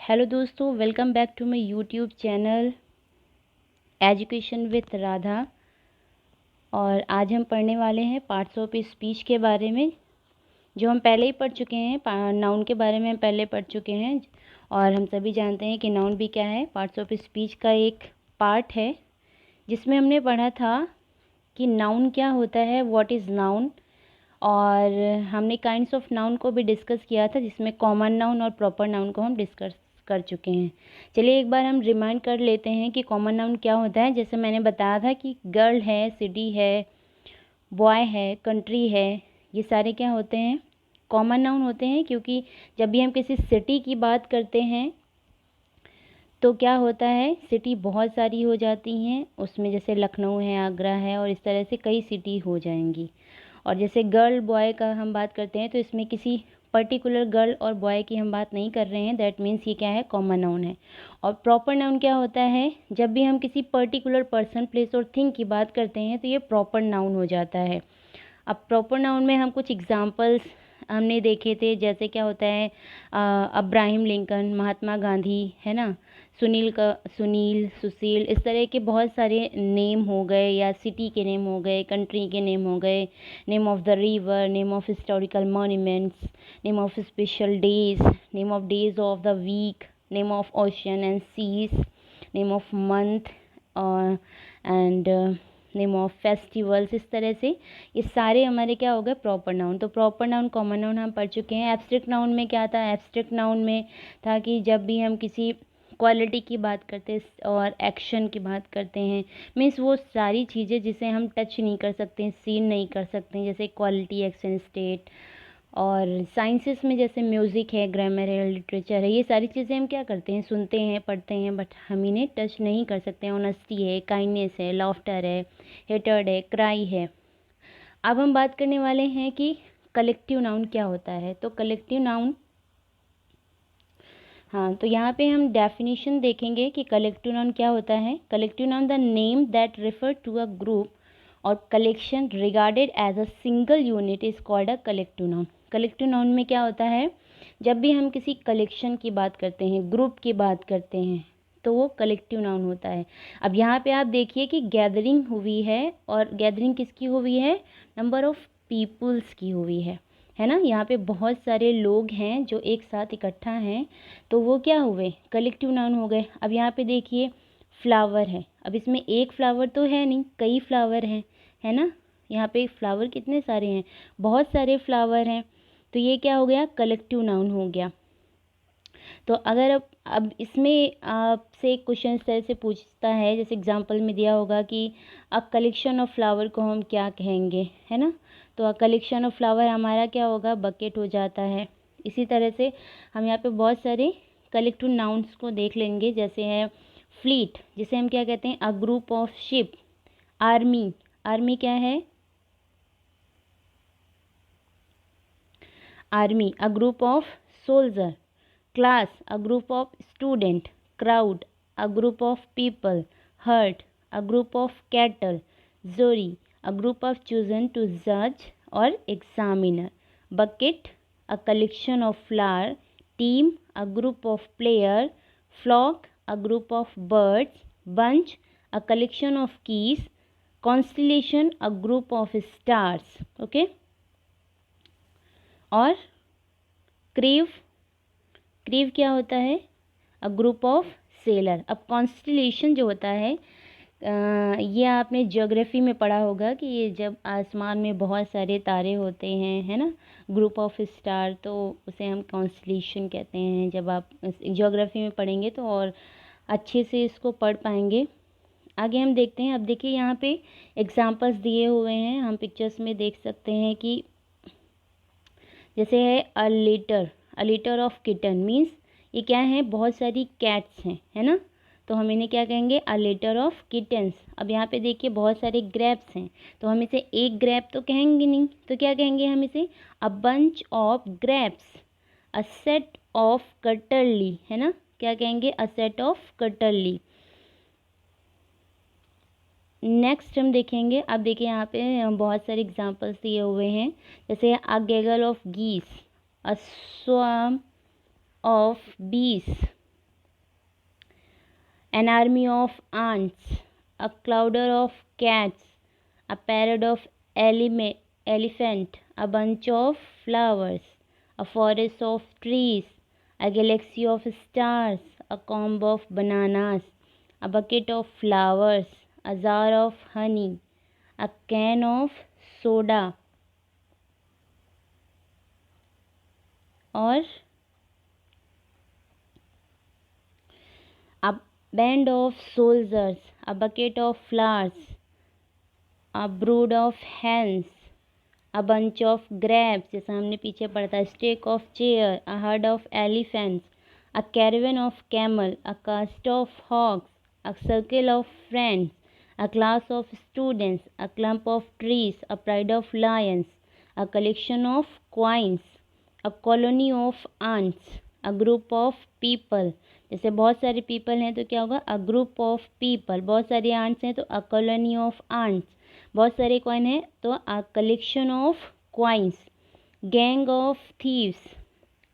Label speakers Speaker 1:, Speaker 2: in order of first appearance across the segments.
Speaker 1: Hello दोस्तों, welcome back to my YouTube channel education with Radha. और आज हम पढ़ने वाले हैं पार्ट्स ऑफ स्पीच के बारे में, जो हम पहले ही पढ़ चुके हैं। नाउन के बारे में हम पहले पढ़ चुके हैं और हम सभी जानते हैं कि नाउन भी क्या है, पार्ट्स ऑफ स्पीच का एक पार्ट है, जिसमें हमने पढ़ा था कि नाउन क्या होता है, व्हाट इज़ नाउन। और हमने काइंड्स ऑफ नाउन को भी डिस्कस किया था, जिसमें कॉमन नाउन और प्रॉपर नाउन को हम डिस्कस कर चुके हैं। चलिए एक बार हम रिमाइंड कर लेते हैं कि कॉमन नाउन क्या होता है। जैसे मैंने बताया था कि गर्ल है, सिटी है, बॉय है, कंट्री है, ये सारे क्या होते हैं, कॉमन नाउन होते हैं। क्योंकि जब भी हम किसी सिटी की बात करते हैं तो क्या होता है, सिटी बहुत सारी हो जाती हैं उसमें, जैसे लखनऊ है, आगरा है, और इस तरह से कई सिटी हो जाएंगी। और जैसे गर्ल बॉय का हम बात करते हैं तो इसमें किसी पर्टिकुलर गर्ल और बॉय की हम बात नहीं कर रहे हैं, दैट मीन्स ये क्या है, कॉमन नाउन है। और प्रॉपर नाउन क्या होता है, जब भी हम किसी पर्टिकुलर पर्सन, प्लेस और थिंग की बात करते हैं तो ये प्रॉपर नाउन हो जाता है। अब प्रॉपर नाउन में हम कुछ एग्जांपल्स हमने देखे थे, जैसे क्या होता है, अब्राहम लिंकन, महात्मा गांधी, है ना, सुनील, सुशील, इस तरह के बहुत सारे नेम हो गए, या सिटी के नेम हो गए, कंट्री के नेम हो गए, name of the river, name of historical monuments, name of special days, name of days of the week, name of ocean and seas, name of month and name of festivals. इस तरह से ये सारे हमारे क्या हो गए, प्रॉपर नाउन। तो प्रॉपर नाउन, कॉमन नाउन हम पढ़ चुके हैं। एब्स्ट्रैक्ट नाउन में क्या था, एब्स्ट्रैक्ट नाउन में था कि जब भी हम किसी क्वालिटी की बात करते हैं और एक्शन की बात करते हैं, मीन्स वो सारी चीज़ें जिसे हम टच नहीं कर सकते, सीन नहीं कर सकते, जैसे क्वालिटी, एक्शन, स्टेट। और साइंसेस में जैसे म्यूज़िक है, ग्रामर है, लिटरेचर है, ये सारी चीज़ें हम क्या करते हैं, सुनते हैं, पढ़ते हैं, बट हम इन्हें टच नहीं कर सकते। ऑनेस्टी है, काइंडनेस है, लाफ्टर है, हेटर्ड है, क्राई है। अब हम बात करने वाले हैं कि कलेक्टिव नाउन क्या होता है। तो कलेक्टिव नाउन, हाँ, तो यहाँ पे हम डेफिनेशन देखेंगे कि कलेक्टिव नाउन क्या होता है। Collective noun the name that refer to a group और collection regarded as a single unit is called a collective noun. Collective noun में क्या होता है, जब भी हम किसी कलेक्शन की बात करते हैं, ग्रुप की बात करते हैं, तो वो कलेक्टिव नाउन होता है। अब यहाँ पे आप देखिए कि गैदरिंग हुई है, और गैदरिंग किसकी हुई है, नंबर ऑफ पीपुल्स की हुई है ना। यहाँ पे बहुत सारे लोग हैं जो एक साथ इकट्ठा हैं, तो वो क्या हुए, कलेक्टिव नाउन हो गए। अब यहाँ पे देखिए फ्लावर है, अब इसमें एक फ्लावर तो है नहीं, कई फ्लावर हैं, है ना। यहाँ पे फ्लावर कितने सारे हैं, बहुत सारे फ्लावर हैं, तो ये क्या हो गया, कलेक्टिव नाउन हो गया। तो अगर अब इसमें आपसे क्वेश्चन इस तरह से पूछता है, जैसे एग्जांपल में दिया होगा कि अ कलेक्शन ऑफ फ्लावर को हम क्या कहेंगे, है ना। तो अ कलेक्शन ऑफ फ्लावर हमारा क्या होगा, बकेट हो जाता है। इसी तरह से हम यहाँ पे बहुत सारे कलेक्टिव नाउन्स को देख लेंगे, जैसे है फ्लीट, जिसे हम क्या कहते हैं, अ group of ship. Army, army क्या है, army, a group of soldier. Class, a group of student. Crowd, a group of people. Herd, a group of cattle. Jury, a group of chosen to judge or examiner. Bucket, a collection of flour. Team, a group of player. Flock, a group of birds. Bunch, a collection of keys. Constellation, a group of stars. Okay. और crew, crew क्या होता है, अ group of seller. अब constellation जो होता है, ये आपने ज्योग्राफी में पढ़ा होगा कि ये जब आसमान में बहुत सारे तारे होते हैं, है ना, ग्रुप ऑफ स्टार, तो उसे हम कॉन्स्टलेशन कहते हैं। जब आप ज्योग्राफी में पढ़ेंगे तो और अच्छे से इसको पढ़ पाएंगे। आगे हम देखते हैं। अब देखिए यहाँ पे एग्जांपल्स दिए हुए हैं, हम पिक्चर्स में देख सकते हैं कि जैसे है अ लीटर ऑफ किटन, मीन्स ये क्या है, बहुत सारी कैट्स हैं, है ना, तो हम इन्हें क्या कहेंगे, अ लीटर ऑफ किटन्स। अब यहाँ पे देखिए बहुत सारे ग्रेप्स हैं, तो हम इसे एक ग्रेप तो कहेंगे नहीं, तो क्या कहेंगे हम इसे, a bunch of grapes. A set of cutlery, है ना, क्या कहेंगे, a set of cutlery. Next हम देखेंगे। अब देखिए यहाँ पे बहुत सारे एग्जांपल्स दिए हुए हैं, जैसे अ गैगल ऑफ गीस, अ स्वार्म ऑफ बीस, an army of ants, a clouder of cats, a parrot of elephant, a bunch of flowers, a forest of trees, a galaxy of stars, a comb of bananas, a bucket of flowers, a jar of honey, a can of soda, और a band of soldiers, a bucket of flowers, a brood of hens, a bunch of grapes, जैसा हमने पीछे पढ़ा था, stake of chair, a herd of elephants, a caravan of camel, a cast of hogs, a circle of friends, a class of students, a clump of trees, a pride of lions, a collection of coins, a colony of ants, a group of people, जैसे बहुत सारे people हैं तो क्या होगा, अ group of people, बहुत सारे ants हैं तो अ कॉलोनी ऑफ आंट्स, बहुत सारे कॉइन हैं तो अ collection of coins, gang of thieves,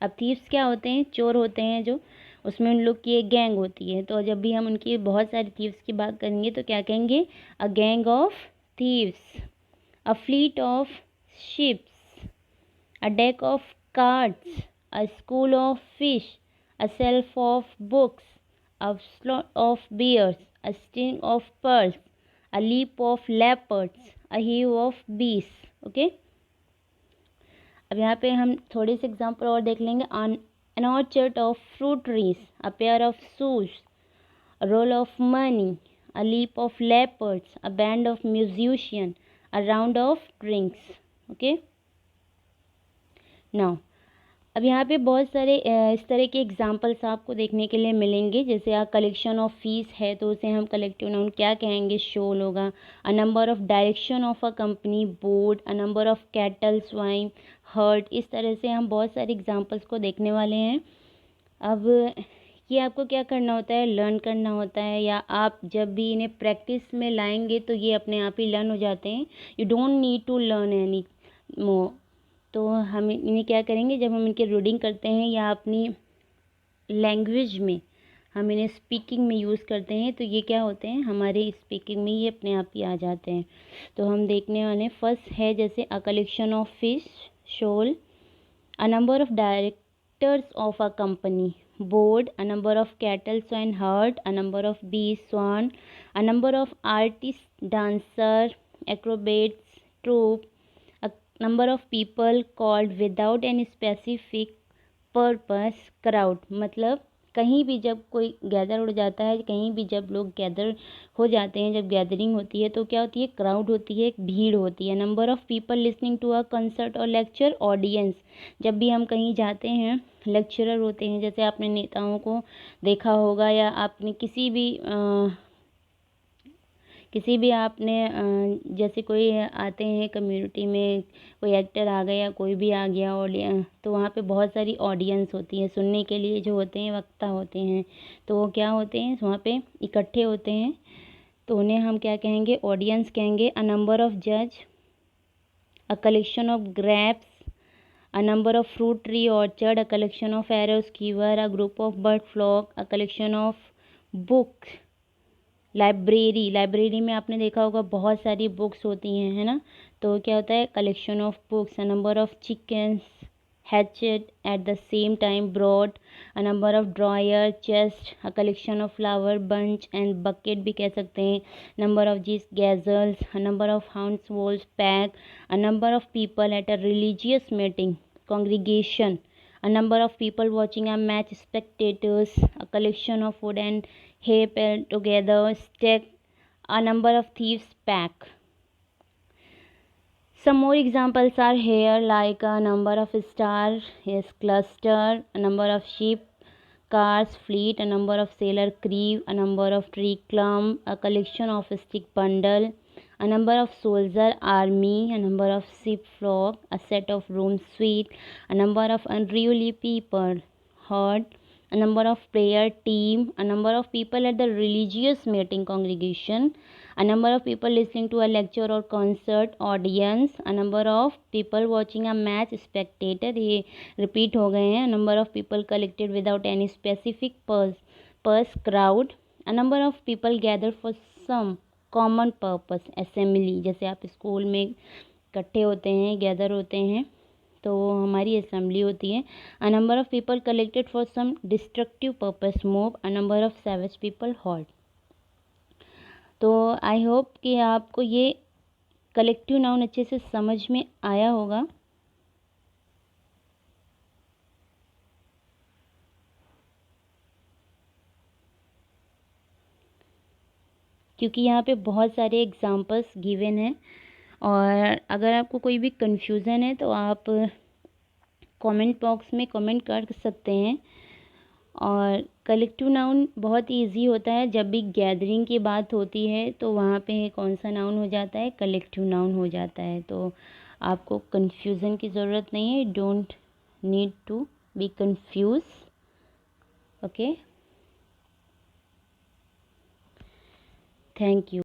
Speaker 1: अब थीव्स क्या होते हैं, चोर होते हैं जो, उसमें उन लोग की एक गैंग होती है, तो जब भी हम उनकी बहुत सारी थीव्स की बात करेंगे तो क्या कहेंगे, a gang of thieves, a fleet of ships, a deck of cards, a school of fish, a shelf of books, a slot of bears, a string of pearls, a leap of leopards, a hive of bees. Okay, अब यहाँ पे हम थोड़े से example और देख लेंगे. an orchard of fruit trees, a pair of shoes, a roll of money, a leap of leopards, a band of musicians, a round of drinks. Okay, now अब यहाँ पे बहुत सारे इस तरह के एग्जांपल्स आपको देखने के लिए मिलेंगे. जैसे आप कलेक्शन ऑफ फीस है तो उसे हम कलेक्टिव नाउन क्या कहेंगे, शोल होगा. अ number of direction of a company, board. A number of cattle, swine, heard. इस तरह से हम बहुत सारे एग्जांपल्स को देखने वाले हैं. अब ये आपको क्या करना होता है, लर्न करना होता है, या आप जब भी इन्हें प्रैक्टिस में लाएंगे तो ये अपने आप ही लर्न हो जाते हैं. You don't need to learn any more. तो हम इन्हें क्या करेंगे, जब हम इनके रीडिंग करते हैं या अपनी लैंग्वेज में हम इन्हें स्पीकिंग में यूज़ करते हैं तो ये क्या होते हैं, हमारे स्पीकिंग में ये अपने आप ही आ जाते हैं. तो हम देखने वाले फर्स्ट है जैसे a collection of fish, shoal. A number of directors of a company, board. A number of cattle, swine, herd. A number of bees, swan. A number of artist, dancer, acrobats, troupe. Number of people called without any specific purpose, crowd. मतलब कहीं भी जब कोई gather हो जाता है, कहीं भी जब लोग गैदर हो जाते हैं, जब गैदरिंग होती है तो क्या होती है, क्राउड होती है, एक भीड़ होती है. Number of people listening to a concert और लेक्चर, ऑडियंस. जब भी हम कहीं जाते हैं, लेक्चरर होते हैं, जैसे आपने नेताओं को देखा होगा या आपने किसी भी आपने जैसे कोई आते हैं कम्युनिटी में, कोई एक्टर आ गया, कोई भी आ गया ऑडियंस, तो वहाँ पे बहुत सारी ऑडियंस होती है, सुनने के लिए जो होते हैं वक्ता होते हैं, तो वो क्या होते हैं, वहाँ पे इकट्ठे होते हैं, तो उन्हें हम क्या कहेंगे, ऑडियंस कहेंगे. अ नंबर ऑफ जज, a collection of grapes, a number of fruit tree orchard, a collection of arrows quiver, a group of bird flock, a collection of book. Library, library में आपने देखा होगा बहुत सारी बुक्स होती हैं, है ना, तो क्या होता है, collection of books. A number of chickens hatched at the same time brood. A number of drawer, chest. A collection of flower bunch and bouquet भी कह सकते हैं. Number of geese, gaggles. A number of hounds, wolves, pack. A number of people at a religious meeting, congregation. A number of people watching a match, spectators. A collection of wood and hay piled together, stack. A number of thieves, pack. Some more examples are here, like a number of stars is cluster, a number of ship, cars, fleet, a number of sailor, crew, a number of tree clump, a collection of stick bundle, a number of soldier, army, a number of ship flock, a set of room suite, a number of unruly people, herd, a number of prayer team, a number of people at the religious meeting, congregation, a number of people listening to a lecture or concert, audience, a number of people watching a match, spectator. ये repeat हो गए हैं. A number of people collected without any specific purpose, crowd. A number of people gather for some common purpose, assembly, जैसे आप school में इकट्ठे होते हैं, गैदर होते हैं, तो हमारी असेंबली होती है। A number of people collected for some destructive purpose, mob. A number of savage people halt. तो आई होप कि आपको ये कलेक्टिव नाउन अच्छे से समझ में आया होगा। क्योंकि यहाँ पे बहुत सारे एग्जांपल्स गिवन हैं, और अगर आपको कोई भी कंफ्यूज़न है तो आप कमेंट बॉक्स में कमेंट कर सकते हैं। और कलेक्टिव नाउन बहुत इजी होता है, जब भी गैदरिंग की बात होती है तो वहाँ पे कौन सा नाउन हो जाता है, कलेक्टिव नाउन हो जाता है। तो आपको कंफ्यूजन की ज़रूरत नहीं है, don't need to be confuse. Okay, thank you.